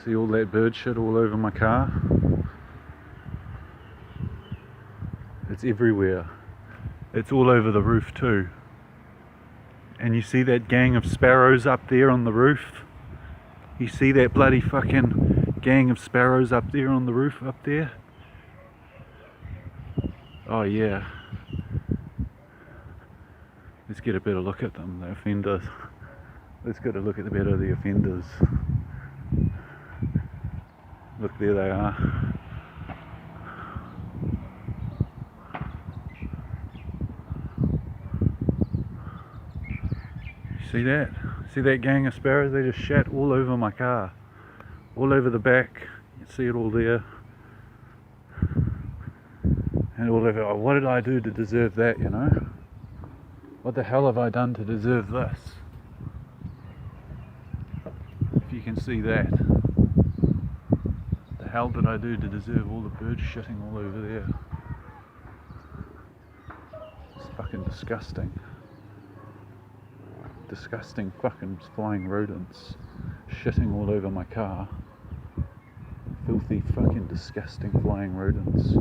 See all that bird shit all over my car? It's everywhere. It's all over the roof too. And you see that gang of sparrows up there on the roof? You see that bloody fucking gang of sparrows up there on the roof up there? Oh yeah. Let's get a better look at them, the offenders. Let's get a look at the better the offenders. Look, there they are. See that? See that gang of sparrows? They just shat all over my car. All over the back. You see it all there. And all over. Oh, what did I do to deserve that, you know? What the hell have I done to deserve this? If you can see that. The hell did I do to deserve all the birds shitting all over there? It's fucking disgusting. Disgusting fucking flying rodents shitting all over my car. Filthy fucking disgusting flying rodents.